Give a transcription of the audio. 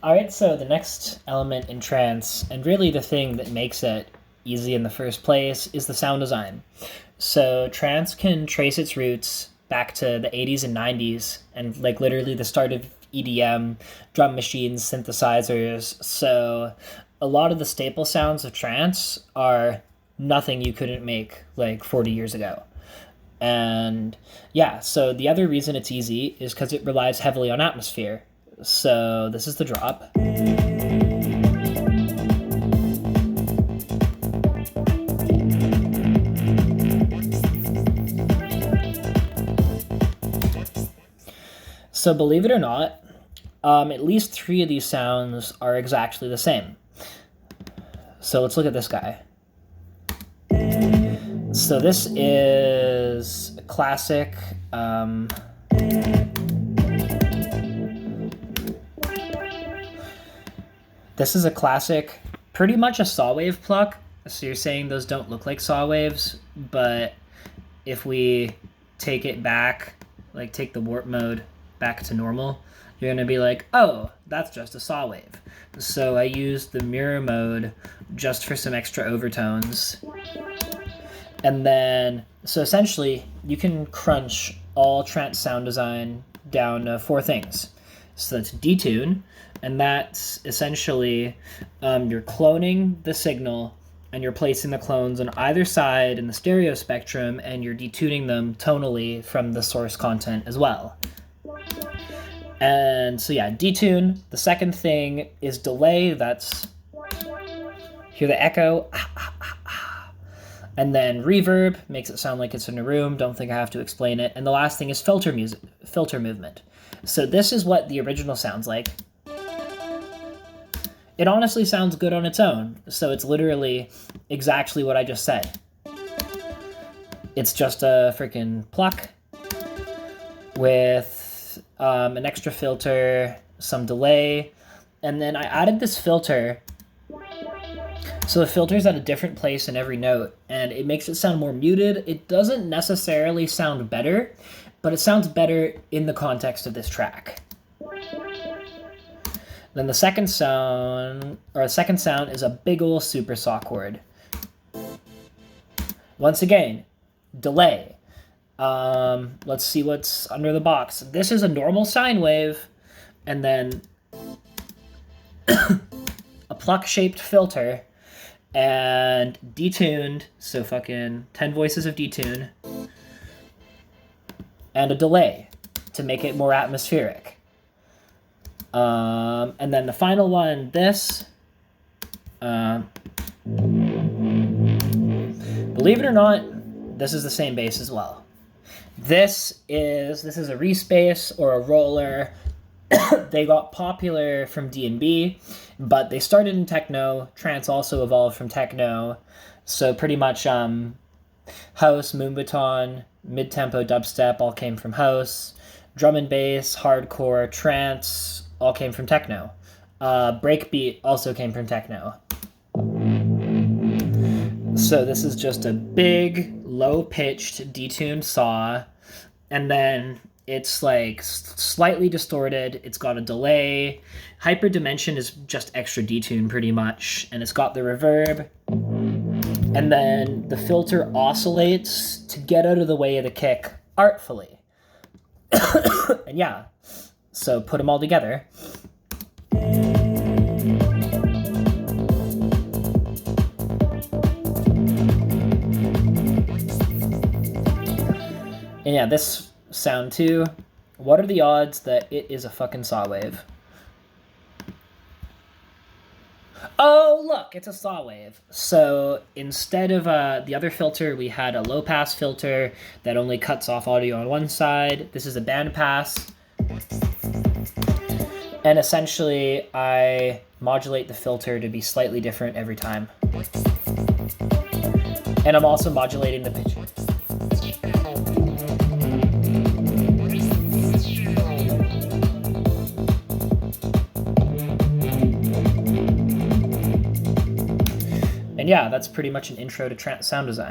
Alright, so the next element in trance, and really the thing that makes it easy in the first place, is the sound design. So trance can trace its roots back to the 80s and 90s, and like literally the start of EDM, drum machines, synthesizers. So a lot of the staple sounds of trance are nothing you couldn't make like 40 years ago. And yeah, so the other reason it's easy is because it relies heavily on atmosphere. So this is the drop. So believe it or not, at least 3 of these sounds are exactly the same. So let's look at this guy. So this is a classic. This is a classic, pretty much a saw wave pluck. So you're saying those don't look like saw waves, but if we take it back, like take the warp mode back to normal, you're going to be like, oh, that's just a saw wave. So I used the mirror mode just for some extra overtones. And then, so essentially, you can crunch all trance sound design down to 4 things. So that's detune, and that's essentially you're cloning the signal and you're placing the clones on either side in the stereo spectrum, and you're detuning them tonally from the source content as well. And so yeah, detune. The second thing is delay. That's, hear the echo. And then reverb makes it sound like it's in a room. Don't think I have to explain it. And the last thing is filter movement. So this is what the original sounds like. It honestly sounds good on its own. So it's literally exactly what I just said. It's just a freaking pluck with an extra filter, some delay, and then I added this filter. So the filter's at a different place in every note, and it makes it sound more muted. It doesn't necessarily sound better, but it sounds better in the context of this track. Then the second sound is a big ol' super saw chord. Once again, delay. Let's see what's under the box. This is a normal sine wave, and then a pluck-shaped filter, and detuned, so fucking 10 voices of detune, and a delay to make it more atmospheric. And then the final one, this. Believe it or not, this is the same bass as well. This is a respace or a roller. They got popular from D&B, but they started in techno. Trance also evolved from techno. So pretty much house, Moonbaton, mid-tempo dubstep all came from house. Drum and bass, hardcore, trance all came from techno. Breakbeat also came from techno. So this is just a big, low-pitched, detuned saw, and then it's like slightly distorted. It's got a delay. Hyperdimension is just extra detune pretty much, and it's got the reverb. And then the filter oscillates to get out of the way of the kick artfully. And yeah, so put them all together. And yeah, this sound too. What are the odds that it is a fucking saw wave? Oh, look, it's a saw wave. So instead of the other filter, we had a low pass filter that only cuts off audio on one side. This is a band pass. And essentially, I modulate the filter to be slightly different every time. And I'm also modulating the pitch. And yeah, that's pretty much an intro to trance sound design.